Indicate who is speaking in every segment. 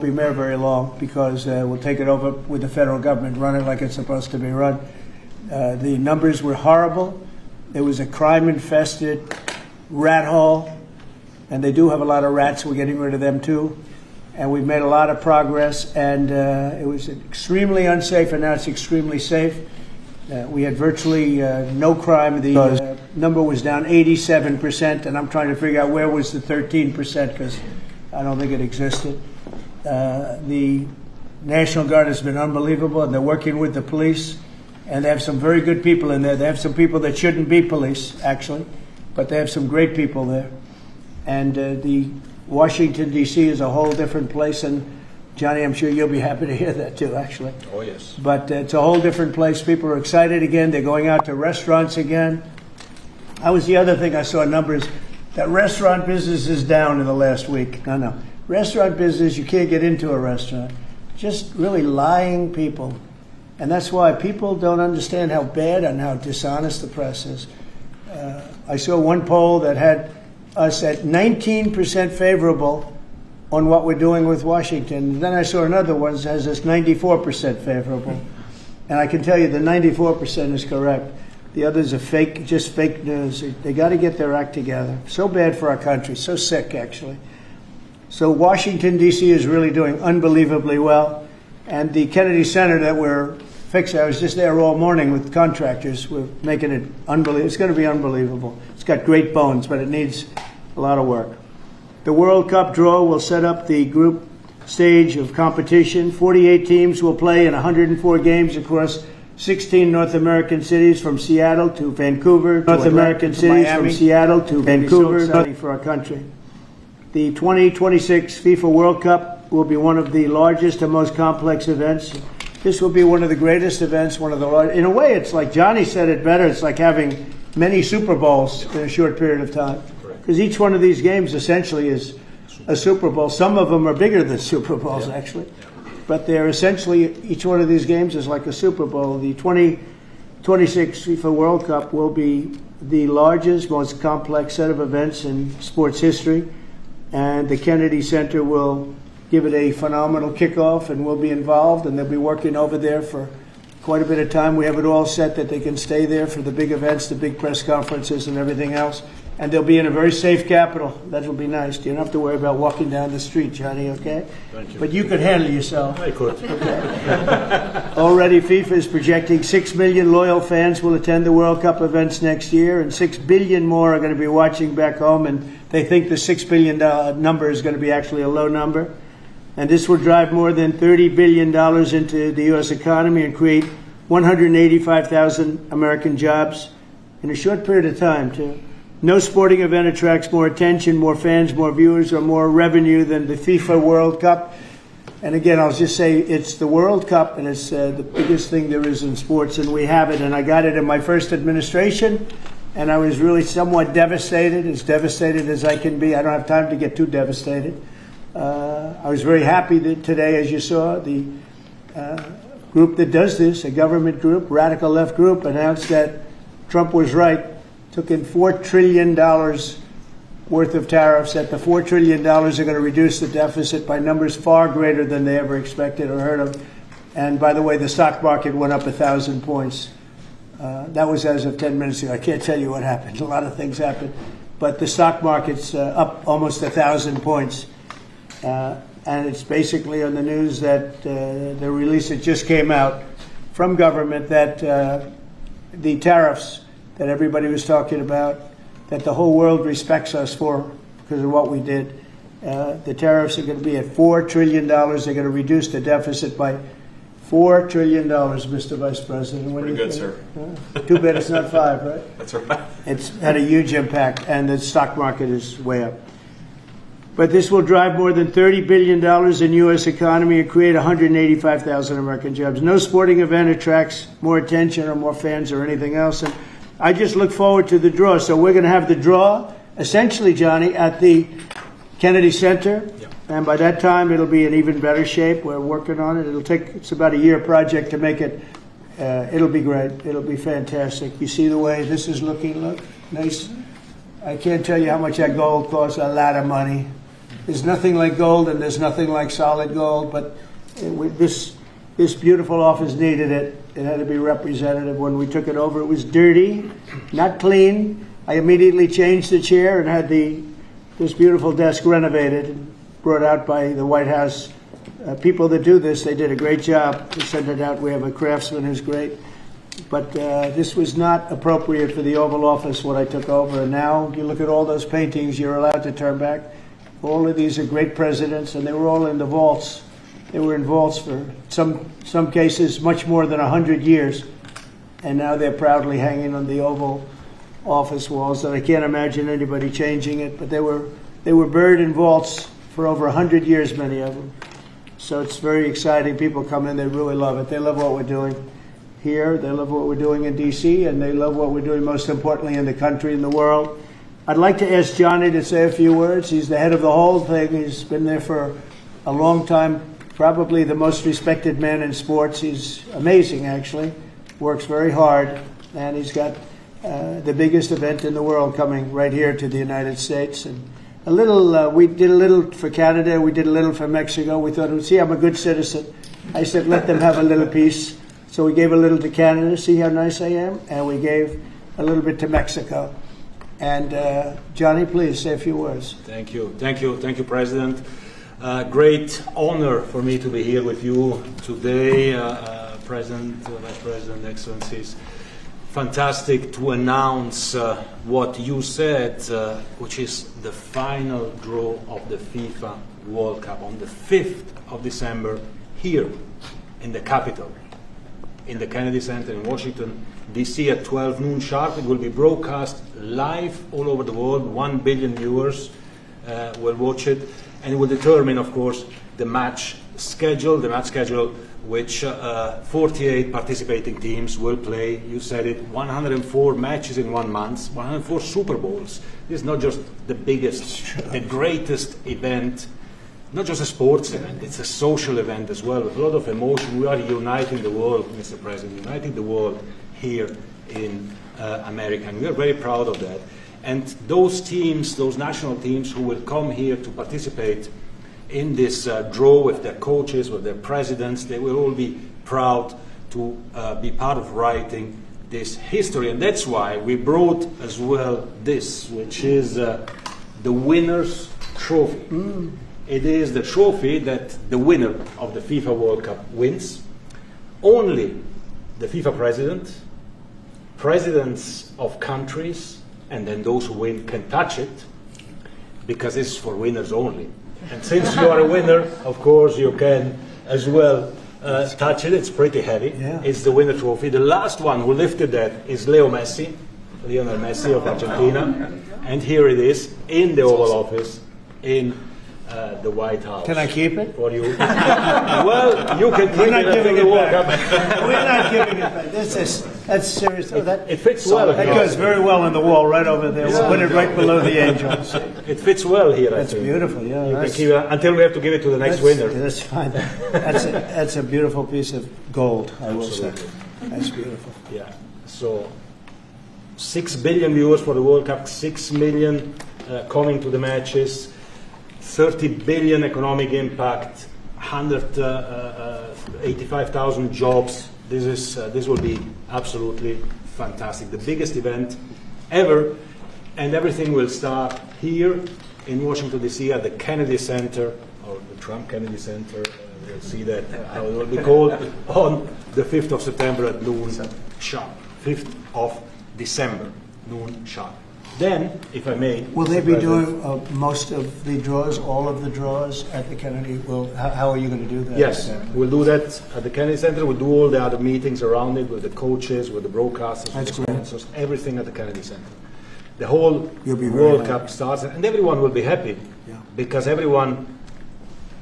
Speaker 1: Be mayor very long because we'll take it over with the federal government, run it like it's supposed to be run. The numbers were horrible. It was a crime-infested rat hole, and they do have a lot of rats. We're getting rid of them too, and we've made a lot of progress. And it was extremely unsafe, and now it's extremely safe. We had virtually no crime. The number was down 87%, and I'm trying to figure out where was the 13% because I don't think it existed. The National Guard has been unbelievable, and they're working with the police, and they have some very good people in there. They have some people that shouldn't be police, actually, but they have some great people there. And the Washington, D.C. is a whole different place, and Johnny, I'm sure you'll be happy to hear that too, actually.
Speaker 2: Oh, yes.
Speaker 1: But it's a whole different place. People are excited again. They're going out to restaurants again. That was the other thing I saw numbers, that restaurant business is down in the last week. No. Restaurant business, you can't get into a restaurant. Just really lying people. And that's why people don't understand how bad and how dishonest the press is. I saw one poll that had us at 19% favorable on what we're doing with Washington. And then I saw another one that has us 94% favorable. And I can tell you the 94% is correct. The others are fake, just fake news. They got to get their act together. So bad for our country, so sick, actually. So Washington, D.C. is really doing unbelievably well. And the Kennedy Center that we're fixing, I was just there all morning with contractors. We're making it unbelievable. It's going to be unbelievable. It's got great bones, but it needs a lot of work. The World Cup draw will set up the group stage of competition. 48 teams will play in 104 games across 16 North American cities from Seattle to Vancouver. North American cities from Seattle to Vancouver for our country. The 2026 FIFA World Cup will be one of the largest and most complex events. This will be one of the greatest events, one of the largest. In a way, it's like Johnny said it better. It's like having many Super Bowls in a short period of time. Because each one of these games essentially is a Super Bowl. Some of them are bigger than Super Bowls, actually. But they're essentially, each one of these games is like a Super Bowl. The 2026 FIFA World Cup will be the largest, most complex set of events in sports history. And the Kennedy Center will give it a phenomenal kickoff, and we'll be involved, and they'll be working over there for quite a bit of time. We have it all set that they can stay there for the big events, the big press conferences and everything else. And they'll be in a very safe capital. That will be nice. You don't have to worry about walking down the street, Johnny, okay?
Speaker 2: Thank you.
Speaker 1: But you could handle yourself.
Speaker 2: I could.
Speaker 1: Okay. Already FIFA is projecting 6 million loyal fans will attend the World Cup events next year, and 6 billion more are going to be watching back home, and they think the $6 billion number is going to be actually a low number. And this will drive more than $30 billion into the U.S. economy and create 185,000 American jobs in a short period of time, too. No sporting event attracts more attention, more fans, more viewers, or more revenue than the FIFA World Cup. And again, I'll just say it's the World Cup, and it's the biggest thing there is in sports, and we have it. And I got it in my first administration, and I was really somewhat devastated, as devastated as I can be. I don't have time to get too devastated. I was very happy that today, as you saw, the group that does this, a government group, radical left group, announced that Trump was right. Took in $4 trillion worth of tariffs, that the $4 trillion are going to reduce the deficit by numbers far greater than they ever expected or heard of. And by the way, the stock market went up 1,000 points. That was as of 10 minutes ago. I can't tell you what happened. A lot of things happened. But the stock market's up almost 1,000 points. And it's basically on the news that the release that just came out from government that the tariffs that everybody was talking about, that the whole world respects us for because of what we did. The tariffs are going to be at $4 trillion. They're going to reduce the deficit by $4 trillion, Mr. Vice President.
Speaker 2: Pretty good, sir.
Speaker 1: Too bad it's not 5, right?
Speaker 2: That's right.
Speaker 1: It's had a huge impact, and the stock market is way up. But this will drive more than $30 billion in U.S. economy and create 185,000 American jobs. No sporting event attracts more attention or more fans or anything else. And I just look forward to the draw. So we're going to have the draw, essentially, Johnny, at the Kennedy Center.
Speaker 2: Yep.
Speaker 1: And by that time, it'll be in even better shape. We're working on it. It's about a year project to make it. It'll be great. It'll be fantastic. You see the way this is looking? Look, nice. I can't tell you how much that gold costs. A lot of money. there's nothing like gold and there's nothing like solid gold, but this beautiful office needed it. It had to be representative. When we took it over, it was dirty, not clean. I immediately changed the chair and had this beautiful desk renovated and brought out by the White House. People that do this, they did a great job. They sent it out. We have a craftsman who's great. But this was not appropriate for the Oval Office, what I took over. And now you look at all those paintings you're allowed to turn back. All of these are great presidents, and they were all in the vaults. They were in vaults for some cases much more than 100 years. And now they're proudly hanging on the Oval Office walls, and I can't imagine anybody changing it. But they were buried in vaults for over 100 years, many of them. So it's very exciting. People come in, they really love it. They love what we're doing here. They love what we're doing in D.C., and they love what we're doing, most importantly, in the country and the world. I'd like to ask Johnny to say a few words. He's the head of the whole thing. He's been there for a long time, probably the most respected man in sports. He's amazing, actually. Works very hard, and he's got the biggest event in the world coming right here to the United States. And we did a little for Canada, we did a little for Mexico. We thought, see, I'm a good citizen. I said, let them have a little piece. So we gave a little to Canada, see how nice I am? And we gave a little bit to Mexico. And Johnny, please say a few words.
Speaker 2: Thank you, President. Great honor for me to be here with you today, President, Vice President, Excellencies. Fantastic to announce what you said, which is the final draw of the FIFA World Cup on the 5th of December here in the capital, in the Kennedy Center in Washington, D.C. at 12 noon sharp. It will be broadcast live all over the world. 1 billion viewers will watch it, and it will determine, of course, the match schedule, which 48 participating teams will play. You said it, 104 matches in 1 month, 104 Super Bowls. This is not just the biggest, the greatest event, not just a sports event, it's a social event as well, with a lot of emotion. We are uniting the world, Mr. President, uniting the world here in America, and we are very proud of that. And those teams, those national teams who will come here to participate in this draw with their coaches, with their presidents, they will all be proud to be part of writing this history. And that's why we brought as well this, which is the winner's trophy. It is the trophy that the winner of the FIFA World Cup wins. Only the FIFA president, presidents of countries, and then those who win can touch it, because it's for winners only. And since you are a winner, of course, you can as well touch it. It's pretty heavy. Yeah. It's the winner trophy. The last one who lifted that is Lionel Messi of Argentina. And here it is in the Oval Office in the White House.
Speaker 1: Can I keep it?
Speaker 2: For you. Well, you can keep it.
Speaker 1: We're not giving it back. We're not giving it back. That's serious.
Speaker 2: It fits well.
Speaker 1: That goes very well on the wall right over there. We'll put it right below the angels.
Speaker 2: It fits well here.
Speaker 1: That's beautiful. Yeah.
Speaker 2: You can keep it until we have to give it to the next winner.
Speaker 1: That's fine. That's a beautiful piece of gold, I will say. That's beautiful.
Speaker 2: Yeah. So 6 billion viewers for the World Cup, 6 million coming to the matches, 30 billion economic impact, 185,000 jobs. This will be absolutely fantastic. The biggest event ever, and everything will start here in Washington, D.C. at the Kennedy Center, or the Trump Kennedy Center. We'll see that, how it will be called, on the 5th of September at noon sharp. 5th of December, noon sharp. Then, if I may...
Speaker 1: Will they be doing most of the draws, all of the draws at the Kennedy? How are you going to do that?
Speaker 2: Yes, exactly. We'll do that at the Kennedy Center. We'll do all the other meetings around it with the coaches, with the broadcasters, with the sponsors, everything at the Kennedy Center. The whole World Cup starts, and everyone will be happy because everyone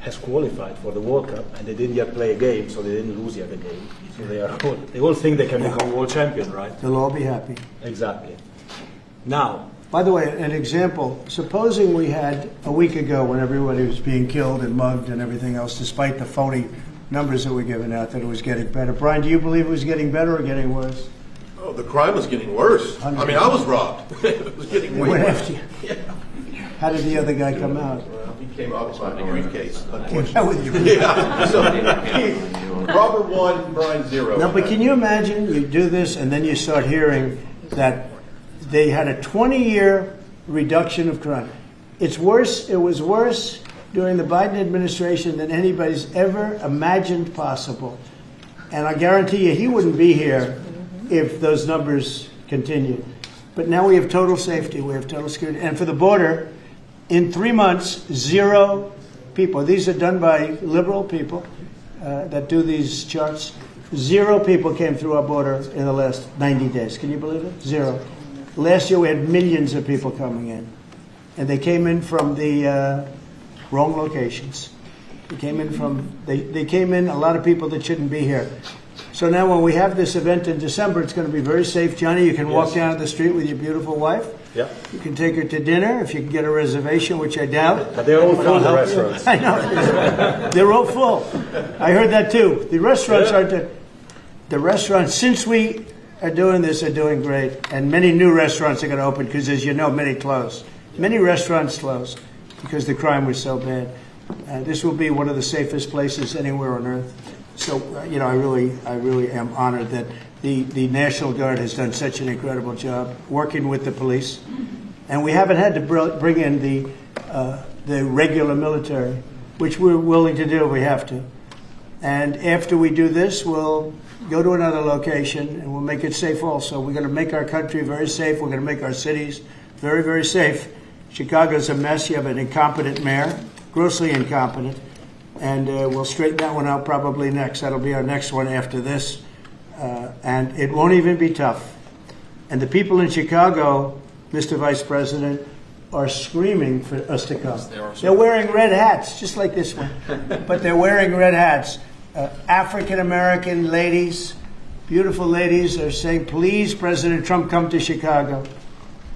Speaker 2: has qualified for the World Cup, and they didn't yet play a game, so they didn't lose yet a game. So they all think they can become world champion, right?
Speaker 1: They'll all be happy.
Speaker 2: Exactly. Now,
Speaker 1: by the way, an example, supposing we had a week ago when everybody was being killed and mugged and everything else, despite the phony numbers that were given out, that it was getting better. Brian, do you believe it was getting better or getting worse?
Speaker 3: Oh, the crime was getting worse. I was robbed. It was getting way worse.
Speaker 1: How did the other guy come out?
Speaker 3: Well, he came up with my briefcase.
Speaker 1: Yeah, with your-
Speaker 3: Yeah. So, Robert 1, Brian 0.
Speaker 1: No, but can you imagine you do this and then you start hearing that they had a 20-year reduction of crime. It's worse. It was worse during the Biden administration than anybody's ever imagined possible. And I guarantee you he wouldn't be here if those numbers continued. But now we have total safety. We have total security. And for the border, in 3 months, 0 people. These are done by liberal people that do these charts. 0 people came through our border in the last 90 days. Can you believe it? 0. Last year we had millions of people coming in. And they came in from the wrong locations. They came in, a lot of people that shouldn't be here. So now when we have this event in December, it's going to be very safe. Johnny, you can walk down the street with your beautiful wife.
Speaker 2: Yeah.
Speaker 1: You can take her to dinner if you can get a reservation, which I doubt.
Speaker 2: But they're all full, the restaurants.
Speaker 1: I know. They're all full. I heard that too. The restaurants aren't. The restaurants, since we are doing this, are doing great. And many new restaurants are going to open because, as you know, many closed. Many restaurants closed because the crime was so bad. This will be one of the safest places anywhere on earth. So, I really am honored that the National Guard has done such an incredible job working with the police. And we haven't had to bring in the regular military, which we're willing to do if we have to. And after we do this, we'll go to another location and we'll make it safe also. We're going to make our country very safe. We're going to make our cities very, very safe. Chicago's a mess. You have an incompetent mayor, grossly incompetent. And we'll straighten that one out probably next. That'll be our next one after this. And it won't even be tough. And the people in Chicago, Mr. Vice President, are screaming for us to come. They're wearing red hats, just like this one. But they're wearing red hats. African-American ladies, beautiful ladies, are saying, please, President Trump, come to Chicago.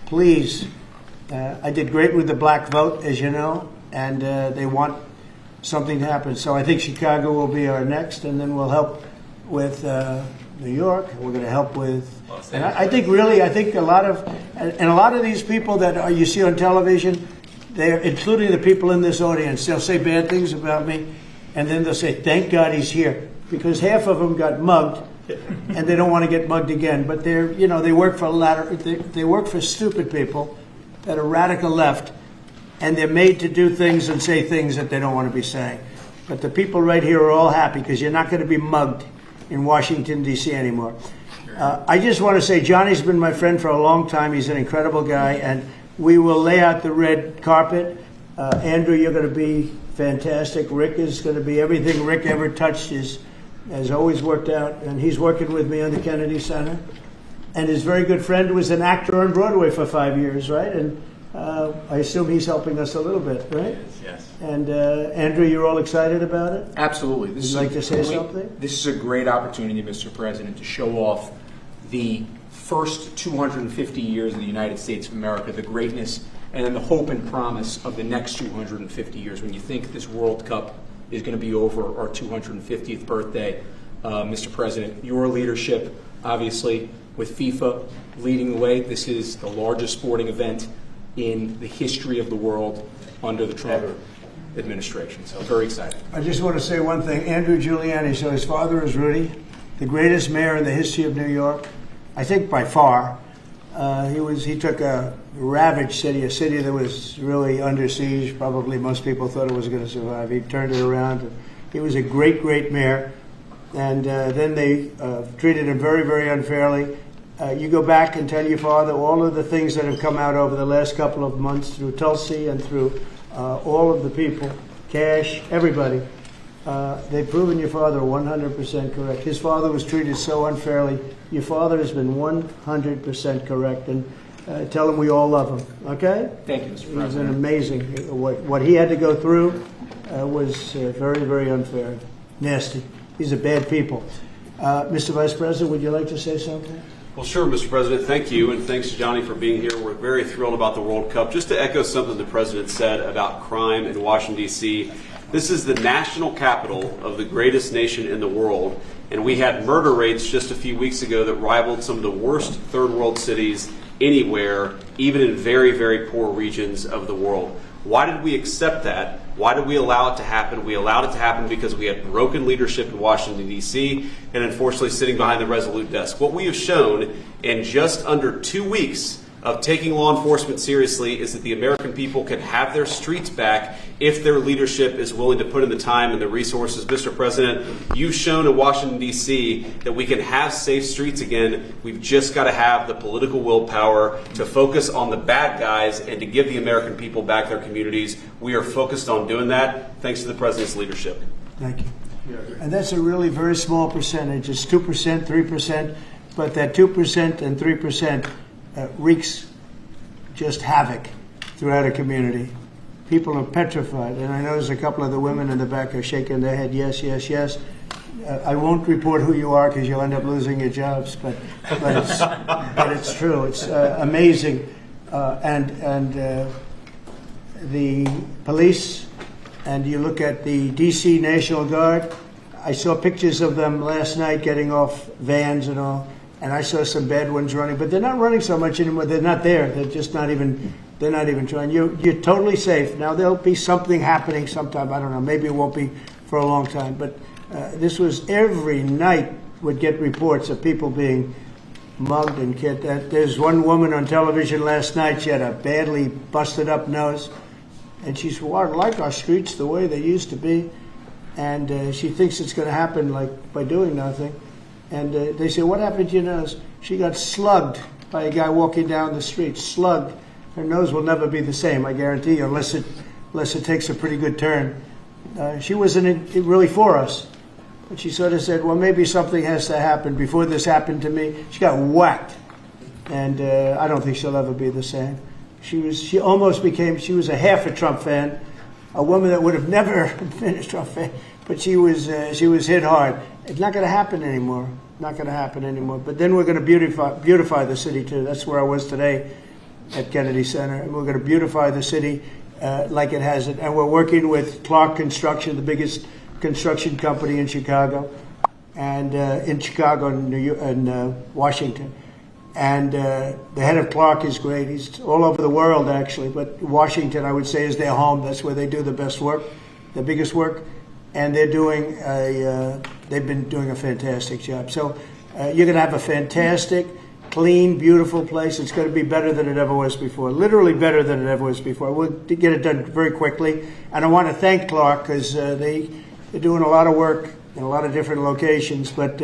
Speaker 1: Please. I did great with the black vote, as you know, and they want something to happen. So I think Chicago will be our next, and then we'll help with New York. We're going to help with, and I think a lot of these people that you see on television, they're including the people in this audience. They'll say bad things about me, and then they'll say, "Thank God he's here," because half of them got mugged, and they don't want to get mugged again. But they work for they work for stupid people that are radical left. And they're made to do things and say things that they don't want to be saying. But the people right here are all happy because you're not going to be mugged in Washington, D.C. anymore. I just want to say Johnny's been my friend for a long time. He's an incredible guy. And we will lay out the red carpet. Andrew, you're going to be fantastic. Rick is going to be everything Rick ever touched has always worked out. And he's working with me on the Kennedy Center. And his very good friend was an actor on Broadway for 5 years, right? And I assume he's helping us a little bit, right?
Speaker 4: Yes.
Speaker 1: And Andrew, you're all excited about it?
Speaker 4: Absolutely.
Speaker 1: Would you like to say something?
Speaker 4: This is a great opportunity, Mr. President, to show off the first 250 years of the United States of America, the greatness and then the hope and promise of the next 250 years. When you think this World Cup is going to be over our 250th birthday, Mr. President, your leadership, obviously, with FIFA leading the way, this is the largest sporting event in the history of the world under the Trump administration. So very excited. I
Speaker 1: just want to say one thing. Andrew Giuliani, so his father is Rudy, the greatest mayor in the history of New York, I think by far. He took a ravaged city, a city that was really under siege. Probably most people thought it was going to survive. He turned it around. He was a great, great mayor. And then they treated him very, very unfairly. You go back and tell your father all of the things that have come out over the last couple of months through Tulsi and through all of the people, Cash, everybody. They've proven your father 100% correct. His father was treated so unfairly. Your father has been 100% correct. And tell him we all love him, okay?
Speaker 4: Thank you, Mr. President.
Speaker 1: He's been amazing. What he had to go through was very, very unfair. Nasty. These are bad people. Mr. Vice President, would you like to say something?
Speaker 5: Well, sure, Mr. President. Thank you, and thanks to Johnny for being here. We're very thrilled about the World Cup. Just to echo something the President said about crime in Washington, D.C., this is the national capital of the greatest nation in the world, and we had murder rates just a few weeks ago that rivaled some of the worst third world cities anywhere, even in very, very poor regions of the world. Why did we accept that? Why did we allow it to happen? We allowed it to happen because we had broken leadership in Washington, D.C., and unfortunately sitting behind the Resolute desk. What we have shown in just under 2 weeks of taking law enforcement seriously is that the American people can have their streets back if their leadership is willing to put in the time and the resources. Mr. President, you've shown in Washington, D.C. that we can have safe streets again. We've just got to have the political willpower to focus on the bad guys and to give the American people back their communities. We are focused on doing that thanks to the President's leadership.
Speaker 1: Thank you. And that's a really very small percentage. It's 2%, 3%, but that 2% and 3% wreaks just havoc throughout a community. People are petrified, and I notice a couple of the women in the back are shaking their head, yes, yes, yes. I won't report who you are because you'll end up losing your jobs, but it's true. It's amazing, and the police, and you look at the D.C. National Guard. I saw pictures of them last night getting off vans and all. And I saw some bad ones running, but they're not running so much anymore. They're not there. They're just not even. They're not even trying. You're totally safe. Now there'll be something happening sometime. I don't know. Maybe it won't be for a long time. But this was every night would get reports of people being mugged and killed. There's one woman on television last night. She had a badly busted up nose, and she said, "Well, I like our streets the way they used to be," and she thinks it's going to happen like by doing nothing. And they say, "What happened to your nose?" She got slugged by a guy walking down the street. Slugged. Her nose will never be the same, I guarantee you, unless it takes a pretty good turn. She wasn't really for us. But she sort of said, well, maybe something has to happen. Before this happened to me, she got whacked. And I don't think she'll ever be the same. She was a half a Trump fan, a woman that would have never been a Trump fan, but she was hit hard. It's not going to happen anymore. Not going to happen anymore. But then we're going to beautify the city too. That's where I was today at Kennedy Center. And we're going to beautify the city like it has it. And we're working with Clark Construction, the biggest construction company in Chicago, and in Chicago and Washington. And the head of Clark is great. He's all over the world, actually. But Washington, I would say, is their home. That's where they do the best work, the biggest work. And they've been doing a fantastic job. So you're going to have a fantastic, clean, beautiful place. It's going to be better than it ever was before, literally better than it ever was before. We'll get it done very quickly. And I want to thank Clark because they're doing a lot of work in a lot of different locations, but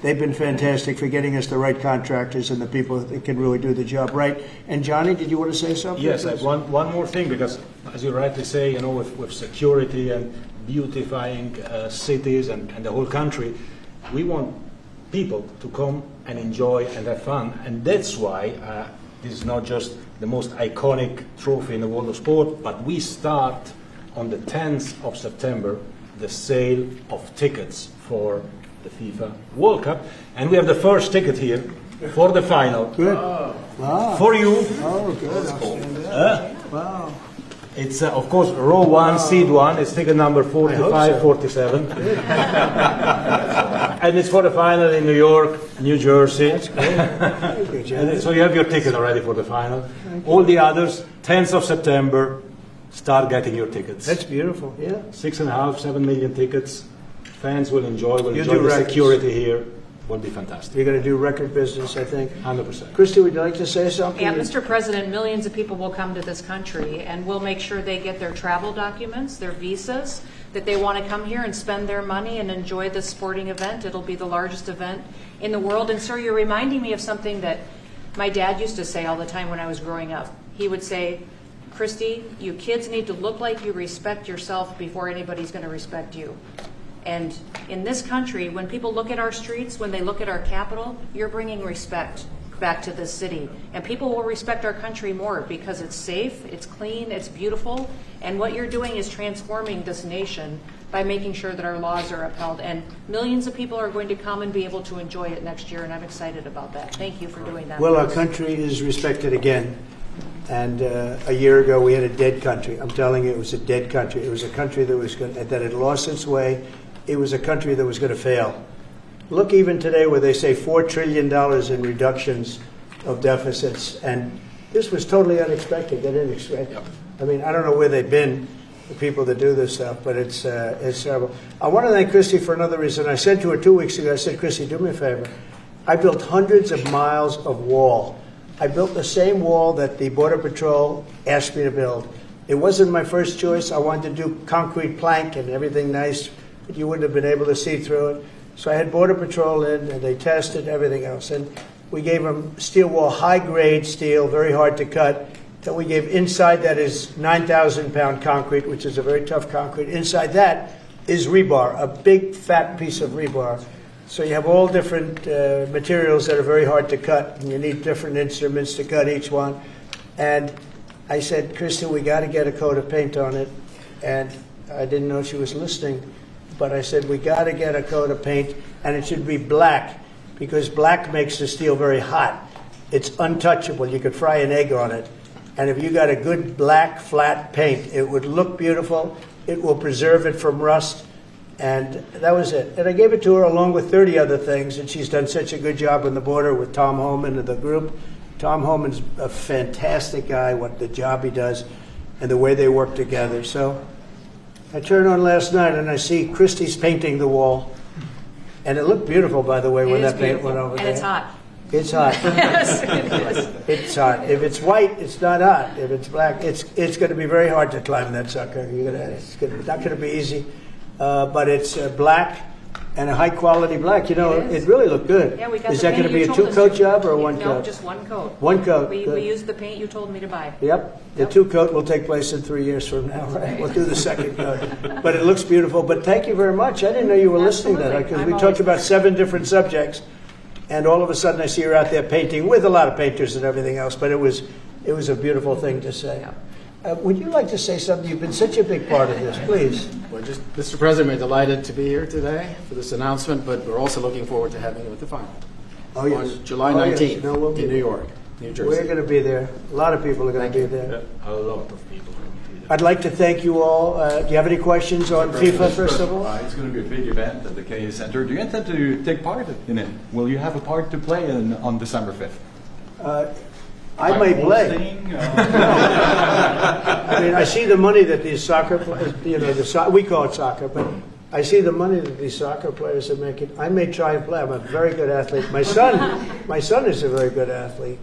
Speaker 1: they've been fantastic for getting us the right contractors and the people that can really do the job right. And Johnny, did you want to say something?
Speaker 2: Yes, one more thing, because as you rightly say, with security and beautifying cities and the whole country, we want people to come and enjoy and have fun. And that's why this is not just the most iconic trophy in the world of sport, but we start on the 10th of September the sale of tickets for the FIFA World Cup. And we have the first ticket here for the final.
Speaker 1: Good. Wow.
Speaker 2: For you.
Speaker 1: Oh, good. Wow.
Speaker 2: It's, of course, row 1, seat 1. It's ticket number 45, 47. And it's for the final in New York, New Jersey.
Speaker 1: That's great. Good job.
Speaker 2: And so you have your ticket already for the final. All the others, 10th of September, start getting your tickets.
Speaker 1: That's beautiful. Yeah.
Speaker 2: 6.5, 7 million tickets. Fans will enjoy. Will
Speaker 1: You
Speaker 2: enjoy
Speaker 1: do
Speaker 2: the
Speaker 1: records.
Speaker 2: security here. Will be fantastic.
Speaker 1: You're going to do record business, I think.
Speaker 2: 100%.
Speaker 1: Christy, would you like to say something?
Speaker 6: Yeah, Mr. President, millions of people will come to this country, and we'll make sure they get their travel documents, their visas, that they want to come here and spend their money and enjoy this sporting event. It'll be the largest event in the world. And, sir, you're reminding me of something that my dad used to say all the time when I was growing up. He would say, Christy, you kids need to look like you respect yourself before anybody's going to respect you. And in this country, when people look at our streets, when they look at our capital, you're bringing respect back to this city. And people will respect our country more because it's safe, it's clean, it's beautiful. And what you're doing is transforming this nation by making sure that our laws are upheld. And millions of people are going to come and be able to enjoy it next year, and I'm excited about that. Thank you for doing that.
Speaker 1: Well, our country is respected again. And a year ago, we had a dead country. I'm telling you, it was a dead country. It was a country that had lost its way. It was a country that was going to fail. Look, even today, where they say $4 trillion in reductions of deficits, and this was totally unexpected. They didn't expect. I mean, I don't know where they've been, the people that do this stuff, but it's terrible. I want to thank Christy for another reason. I said to her 2 weeks ago, I said, Christy, do me a favor. I built hundreds of miles of wall. I built the same wall that the Border Patrol asked me to build. It wasn't my first choice. I wanted to do concrete plank and everything nice, but you wouldn't have been able to see through it. So I had Border Patrol in, and they tested everything else. And we gave them steel wall, high-grade steel, very hard to cut. Then we gave inside that is 9,000-pound concrete, which is a very tough concrete. Inside that is rebar, a big, fat piece of rebar. So you have all different materials that are very hard to cut, and you need different instruments to cut each one. And I said, Kristen, we got to get a coat of paint on it. And I didn't know she was listening, but I said, we got to get a coat of paint, and it should be black, because black makes the steel very hot. It's untouchable. You could fry an egg on it. And if you got a good black, flat paint, it would look beautiful. It will preserve it from rust. And that was it. And I gave it to her along with 30 other things, and she's done such a good job on the border with Tom Homan and the group. Tom Homan's a fantastic guy, what the job he does and the way they work together. So I turned on last night and I see Christie's painting the wall. And it looked beautiful, by the way, when that paint went over there.
Speaker 6: And it's hot.
Speaker 1: It's hot.
Speaker 6: Yes, it is.
Speaker 1: It's hot. If it's white, it's not hot. If it's black, it's going to be very hard to climb that sucker. It's not going to be easy. But it's black and a high quality black. You know, it really looked good.
Speaker 6: Yeah, we got
Speaker 1: Is
Speaker 6: the
Speaker 1: that going to
Speaker 6: paint
Speaker 1: be a
Speaker 6: you told us
Speaker 1: 2-coat
Speaker 6: to.
Speaker 1: job or a 1
Speaker 6: No,
Speaker 1: coat?
Speaker 6: just 1 coat.
Speaker 1: 1 coat.
Speaker 6: We
Speaker 1: good.
Speaker 6: used the paint you told me to buy.
Speaker 1: Yep. The 2-coat will take place in 3 years from now, right? We'll do the 2nd coat. But it looks beautiful. But thank you very much. I didn't know you were listening to that,
Speaker 6: Absolutely.
Speaker 1: because we
Speaker 6: I'm
Speaker 1: talked
Speaker 6: always-
Speaker 1: about 7 different subjects, and all of a sudden I see her out there painting with a lot of painters and everything else. But it was a beautiful thing to say.
Speaker 6: Yeah.
Speaker 1: Would you like to say something? You've been such a big part of this. Please.
Speaker 7: Well, just, Mr. President, we're delighted to be here today for this announcement, but we're also looking forward to having you at the final
Speaker 1: Oh, yes.
Speaker 7: on July
Speaker 1: Oh, yes.
Speaker 7: 19th
Speaker 1: No, we'll be
Speaker 7: in New
Speaker 1: there.
Speaker 7: York, New Jersey.
Speaker 1: We're going to be there. A lot of people are going to be there.
Speaker 2: A lot of people.
Speaker 1: I'd like to thank you all. Do you have any questions on FIFA, first of all?
Speaker 8: It's going to be a big event at the Kennedy Center. Do you intend to take part in it? Will you have a part to play on December 5th?
Speaker 1: I may play. I mean, I see the money that these soccer players, we call it soccer, but I see the money that these soccer players are making. I may try and play. I'm a very good athlete. My son is a very good athlete,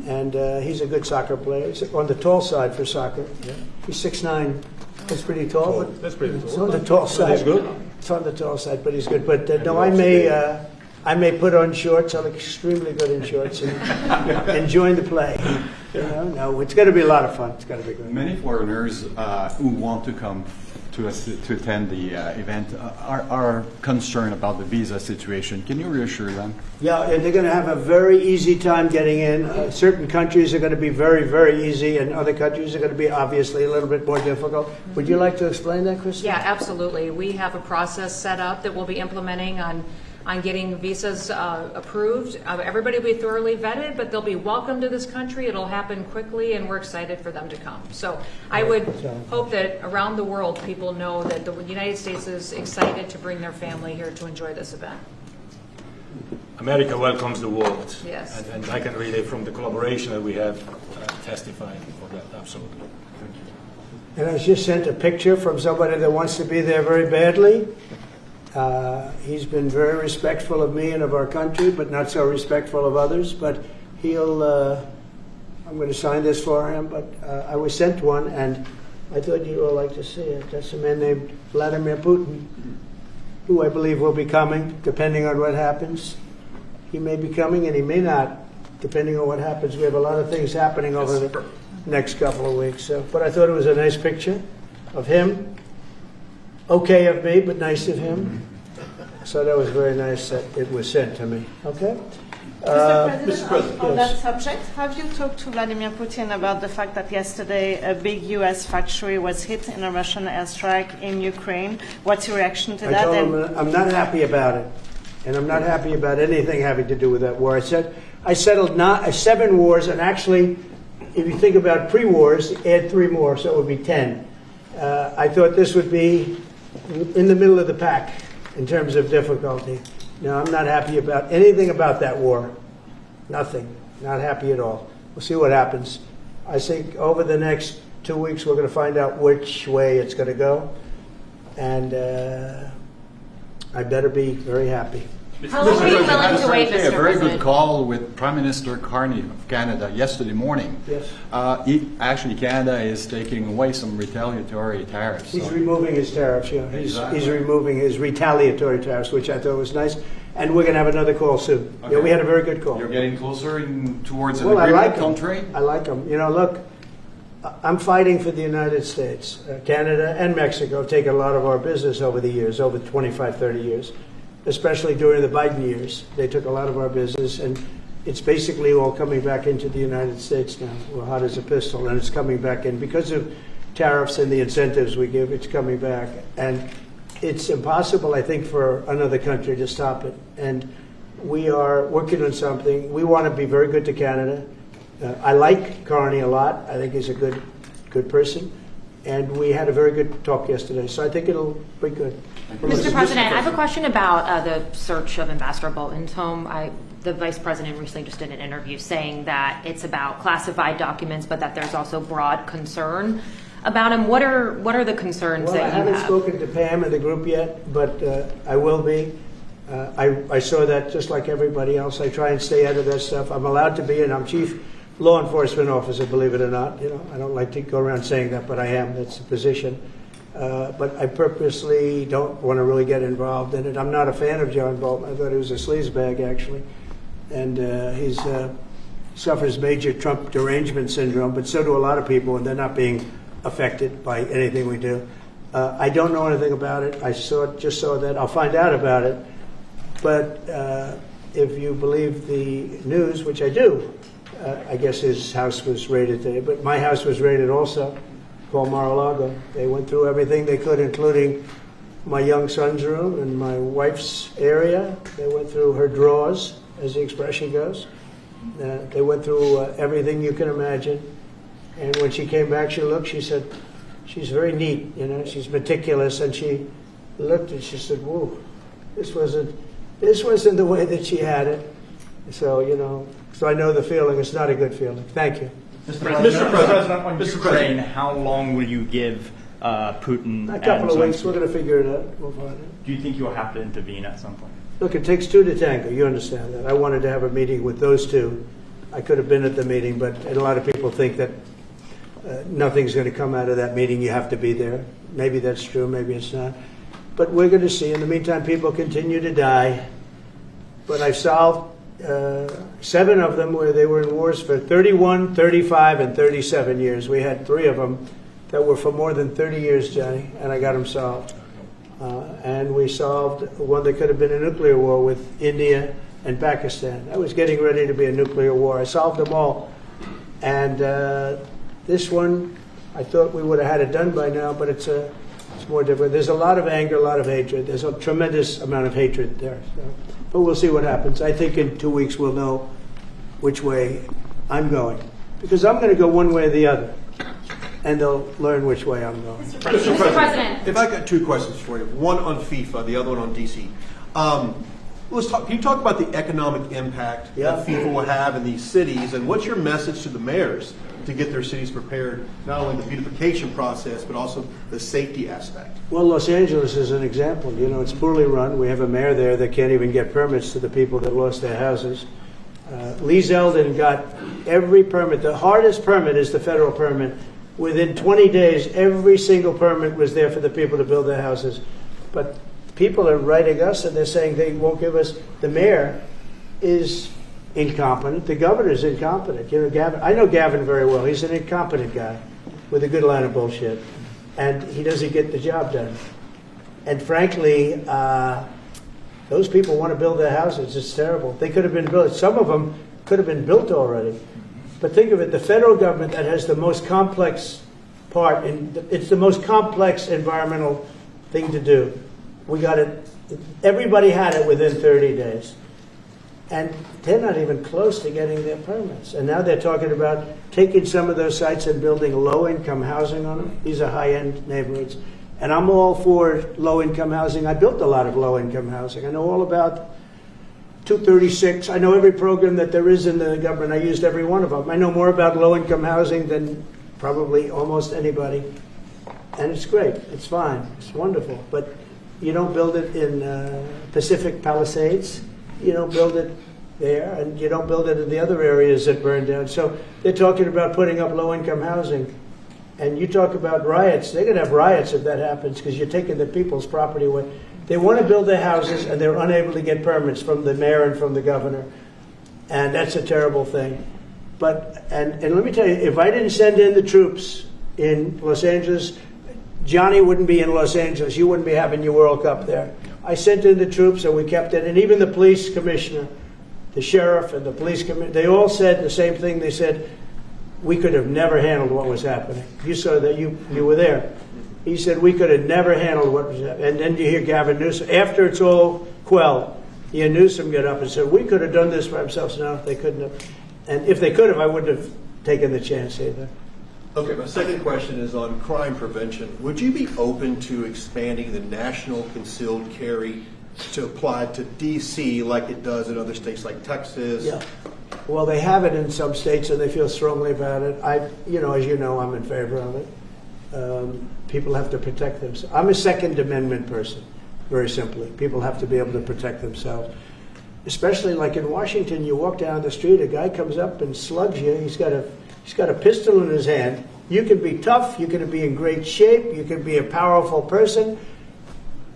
Speaker 1: and he's a good soccer player. He's on the tall side for soccer. He's 6'9". That's pretty tall.
Speaker 2: That's pretty
Speaker 1: It's
Speaker 2: cool.
Speaker 1: on the tall side.
Speaker 2: He's good.
Speaker 1: It's on the tall side, but he's good. But no, I may put on shorts. I'm extremely good in shorts and join the play. No, it's going to be a lot of fun. It's going to be good.
Speaker 8: Many foreigners who want to come to attend the event are concerned about the visa situation. Can you reassure them?
Speaker 1: Yeah, and they're going to have a very easy time getting in. Certain countries are going to be very, very easy, and other countries are going to be obviously a little bit more difficult. Would you like to explain that, Kristen?
Speaker 6: Yeah, absolutely. We have a process set up that we'll be implementing on getting visas approved. Everybody will be thoroughly vetted, but they'll be welcome to this country. It'll happen quickly, and we're excited for them to come. So I would hope that around the world people know that the United States is excited to bring their family here to enjoy this event.
Speaker 2: America welcomes the world.
Speaker 6: Yes.
Speaker 2: And I can really, from the collaboration that we have, testify for that, absolutely.
Speaker 1: And I was just sent a picture from somebody that wants to be there very badly. He's been very respectful of me and of our country, but not so respectful of others. But I'm going to sign this for him, but I was sent one, and I thought you'd all like to see it. That's a man named Vladimir Putin, who I believe will be coming, depending on what happens. He may be coming, and he may not, depending on what happens. We have a lot of things happening over the next couple of weeks. So, but I thought it was a nice picture of him. Okay of me, but nice of him. So that was very nice that it was sent to me. Okay?
Speaker 3: Mr. President.
Speaker 9: On
Speaker 1: Yes.
Speaker 9: that subject, have you talked to Vladimir Putin about the fact that yesterday a big U.S. factory was hit in a Russian airstrike in Ukraine? What's your reaction to
Speaker 1: I
Speaker 9: that?
Speaker 1: told
Speaker 9: And
Speaker 1: him I'm not happy about it, and I'm not happy about anything having to do with that war. I settled 7 wars, and actually, if you think about pre-wars, add 3 more, so it would be 10. I thought this would be in the middle of the pack in terms of difficulty. No, I'm not happy about anything about that war. Nothing. Not happy at all. We'll see what happens. I think over the next 2 weeks, we're going to find out which way it's going to go. And I better be very happy.
Speaker 6: How long are you willing
Speaker 8: I was
Speaker 6: to
Speaker 8: going
Speaker 6: wait,
Speaker 8: to say, a
Speaker 6: Mr.
Speaker 8: very good
Speaker 6: President?
Speaker 8: call with Prime Minister Carney of Canada yesterday morning.
Speaker 1: Yes.
Speaker 8: Actually, Canada is taking away some retaliatory tariffs.
Speaker 1: He's
Speaker 8: so-
Speaker 1: removing his tariffs, yeah. He's
Speaker 8: Exactly.
Speaker 1: removing his retaliatory tariffs, which I thought was nice. And we're going to have another call soon. Yeah,
Speaker 8: Okay.
Speaker 1: we had a very good call.
Speaker 8: You're getting closer towards an
Speaker 1: Well, I
Speaker 8: agreement,
Speaker 1: like 'em.
Speaker 8: country?
Speaker 1: I like them. You know, look, I'm fighting for the United States. Canada and Mexico have taken a lot of our business over the years, over 25, 30 years, especially during the Biden years. They took a lot of our business, and it's basically all coming back into the United States now. We're hot as a pistol, and it's coming back in. Because of tariffs and the incentives we give, it's coming back. And it's impossible, I think, for another country to stop it. And we are working on something. We want to be very good to Canada. I like Carney a lot. I think he's a good person. And we had a very good talk yesterday. So I think it'll be good.
Speaker 10: Mr. President, I have a question about the search of Ambassador Bolton's home. The Vice President recently just did an interview saying that it's about classified documents, but that there's also broad concern about him. What are the concerns
Speaker 1: Well,
Speaker 10: that
Speaker 1: I
Speaker 10: you
Speaker 1: haven't
Speaker 10: have?
Speaker 1: spoken to Pam and the group yet, but I will be. I saw that just like everybody else. I try and stay out of that stuff. I'm allowed to be, and I'm chief law enforcement officer, believe it or not. You know, I don't like to go around saying that, but I am. That's the position. But I purposely don't want to really get involved in it. I'm not a fan of John Bolton. I thought he was a sleazebag, actually. And he suffers major Trump derangement syndrome, but so do a lot of people, and they're not being affected by anything we do. I don't know anything about it. I just saw that. I'll find out about it. But if you believe the news, which I do, I guess his house was raided today. But my house was raided also, called Mar-a-Lago. They went through everything they could, including my young son's room and my wife's area. They went through her drawers, as the expression goes. They went through everything you can imagine. And when she came back, she said, she's very neat, you know, she's meticulous. And she looked and she said, whoa, this wasn't the way that she had it. So, you know, so I know the feeling. It's not a good feeling. Thank you.
Speaker 11: Mr. President, on Ukraine, how long will you give Putin
Speaker 1: A couple of
Speaker 11: and
Speaker 1: weeks, we're going to figure it out. We'll find it.
Speaker 11: Do you think you'll have to intervene at some point?
Speaker 1: Look, it takes two to tango. You understand that. I wanted to have a meeting with those two. I could have been at the meeting, but a lot of people think that nothing's going to come out of that meeting. You have to be there. Maybe that's true. Maybe it's not. But we're going to see. In the meantime, people continue to die. But I've solved 7 of them where they were in wars for 31, 35, and 37 years. We had 3 of them that were for more than 30 years, Johnny, and I got them solved. And we solved one that could have been a nuclear war with India and Pakistan. That was getting ready to be a nuclear war. I solved them all. And this one, I thought we would have had it done by now, but it's more different. There's a lot of anger, a lot of hatred. There's a tremendous amount of hatred there. So. But we'll see what happens. I think in 2 weeks we'll know which way I'm going. Because I'm going to go one way or the other. And they'll learn which way I'm going.
Speaker 3: Mr.
Speaker 10: President.
Speaker 3: If I got 2 questions for you, one on FIFA, the other one on DC. Can you talk about the economic impact that FIFA will have in these cities, and what's your message to the mayors to get their cities prepared, not only the beautification process, but also the safety aspect?
Speaker 1: Well, Los Angeles is an example. You know, it's poorly run. We have a mayor there that can't even get permits to the people that lost their houses. Lee Zeldin got every permit. The hardest permit is the federal permit. Within 20 days, every single permit was there for the people to build their houses. But people are writing us and they're saying they won't give us. The mayor is incompetent. The governor is incompetent. You know, Gavin. I know Gavin very well. He's an incompetent guy with a good line of bullshit, and he doesn't get the job done. And frankly, those people want to build their houses. It's terrible. They could have been built. Some of them could have been built already. But think of it, the federal government that has the most complex part, it's the most complex environmental thing to do. We got it, everybody had it within 30 days. And they're not even close to getting their permits. And now they're talking about taking some of those sites and building low-income housing on them. These are high-end neighborhoods. And I'm all for low-income housing. I built a lot of low-income housing. I know all about 236. I know every program that there is in the government. I used every one of them. I know more about low-income housing than probably almost anybody. And it's great. It's fine. It's wonderful. But you don't build it in Pacific Palisades. You don't build it there, and you don't build it in the other areas that burn down. So they're talking about putting up low-income housing. And you talk about riots. They're going to have riots if that happens because you're taking the people's property away. They want to build their houses, and they're unable to get permits from the mayor and from the governor. And that's a terrible thing. But and let me tell you, if I didn't send in the troops in Los Angeles, Johnny wouldn't be in Los Angeles. You wouldn't be having your World Cup there. I sent in the troops, and we kept it. And even the police commissioner, the sheriff, and the police commissioner, they all said the same thing. They said, we could have never handled what was happening. You saw that. You were there. He said, we could have never handled what was happening. And then you hear Gavin Newsom. After it's all quelled, you hear Newsom get up and said, we could have done this by ourselves. No, they couldn't have. And if they could have, I wouldn't have taken the chance either.
Speaker 3: Okay, my second question is on crime prevention. Would you be open to expanding the national concealed carry to apply to D.C. like it does in other states like Texas?
Speaker 1: Yeah. Well, they have it in some states, and they feel strongly about it. As you know, I'm in favor of it. People have to protect themselves. I'm a Second Amendment person, very simply. People have to be able to protect themselves. Especially like in Washington, you walk down the street, a guy comes up and slugs you. He's got a pistol in his hand. You can be tough, you can be in great shape, you can be a powerful person,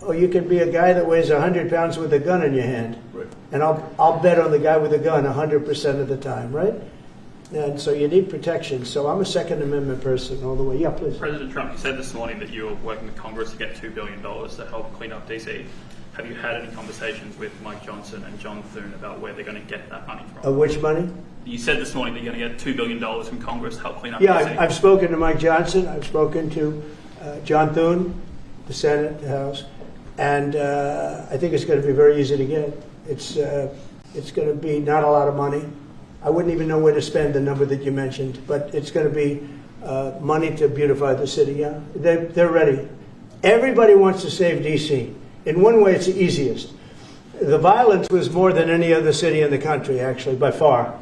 Speaker 1: or you can be a guy that weighs 100 pounds with a gun in your hand.
Speaker 3: Right.
Speaker 1: And I'll bet on the guy with a gun 100% of the time, right? And so you need protection. So I'm a Second Amendment person all the way. Yeah, please.
Speaker 12: President Trump, you said this morning that you were working with Congress to get $2 billion to help clean up DC. Have you had any conversations with Mike Johnson and John Thune about where they're going to get that money from?
Speaker 1: Which money?
Speaker 12: You said this morning that you're going to get $2 billion from Congress to help clean up
Speaker 1: Yeah,
Speaker 12: DC.
Speaker 1: I've spoken to Mike Johnson. I've spoken to John Thune, the Senate, the House, and I think it's going to be very easy to get. It's going to be not a lot of money. I wouldn't even know where to spend the number that you mentioned, but it's going to be money to beautify the city. Yeah, they're ready. Everybody wants to save D.C. In one way, it's the easiest. The violence was more than any other city in the country, actually, by far.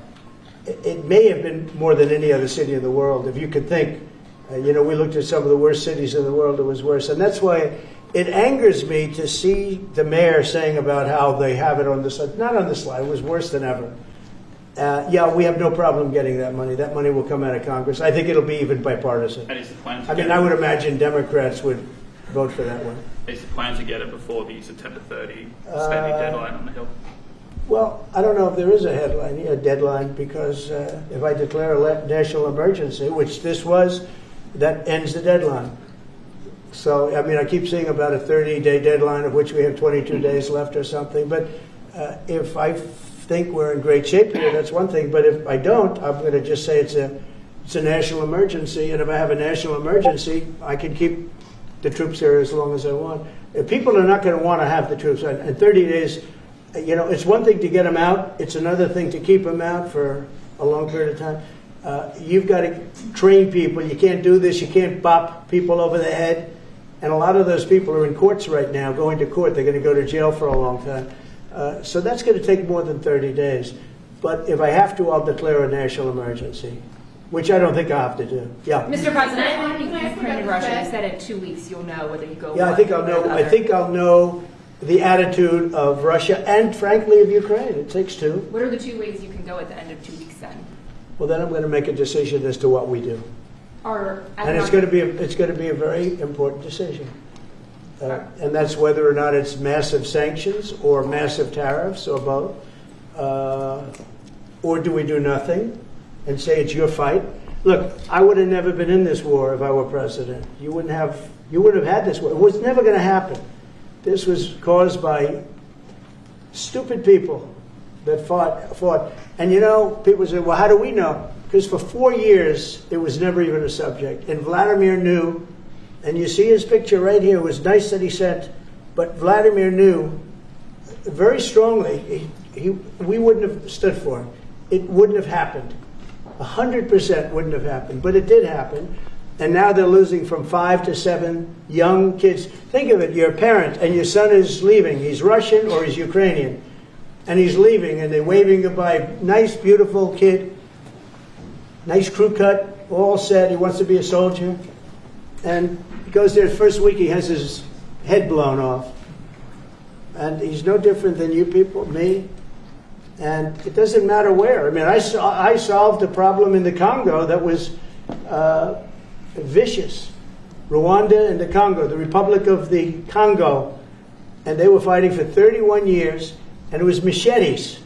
Speaker 1: It may have been more than any other city in the world, if you could think. We looked at some of the worst cities in the world, it was worse. And that's why it angers me to see the mayor saying about how they have it on the slide. Not on the slide, it was worse than ever. We have no problem getting that money. That money will come out of Congress. I think it'll be even bipartisan.
Speaker 12: And is the plan
Speaker 1: I would imagine Democrats would vote for that one.
Speaker 12: Is the plan to get it before the September 30 spending deadline on the Hill?
Speaker 1: Well, I don't know if there is a deadline, because if I declare a national emergency, which this was, that ends the deadline. So, I keep seeing about a 30-day deadline, of which we have 22 days left or something. But if I think we're in great shape here, that's one thing. But if I don't, I'm going to just say it's a national emergency. And if I have a national emergency, I can keep the troops here as long as I want. If people are not going to want to have the troops in 30 days, it's one thing to get them out. It's another thing to keep them out for a long period of time. You've got to train people. You can't do this. You can't bop people over the head. And a lot of those people are in courts right now, going to court. They're going to go to jail for a long time. So that's going to take more than 30 days. But if I have to, I'll declare a national emergency, which I don't think I have to do. Yeah.
Speaker 13: Mr. President, Ukraine and Russia, you said in 2 weeks you'll know whether you go.
Speaker 1: Yeah, I think I'll know. I think I'll know the attitude of Russia and, frankly, of Ukraine. It takes two.
Speaker 13: What are the 2 ways you can go at the end of 2 weeks then?
Speaker 1: Well, then I'm going to make a decision as to what we do. And it's going to be a very important decision. And that's whether or not it's massive sanctions or massive tariffs or both. Or do we do nothing and say it's your fight? Look, I would have never been in this war if I were president. You wouldn't have had this war. It was never going to happen. This was caused by stupid people that fought. And people say, well, how do we know? Because for 4 years, it was never even a subject. And Vladimir knew, and you see his picture right here. It was nice that he sent, but Vladimir knew very strongly we wouldn't have stood for it. It wouldn't have happened. 100% wouldn't have happened, but it did happen. And now they're losing from 5 to 7 young kids. Think of it, you're a parent and your son is leaving. He's Russian or he's Ukrainian. And he's leaving and they're waving goodbye. Nice, beautiful kid. nice crew cut, all set. He wants to be a soldier. And he goes there the first week, he has his head blown off. And he's no different than you people, me. And it doesn't matter where. I mean, I solved a problem in the Congo that was vicious. Rwanda and the Congo, the Republic of the Congo. And they were fighting for 31 years, and it was machetes.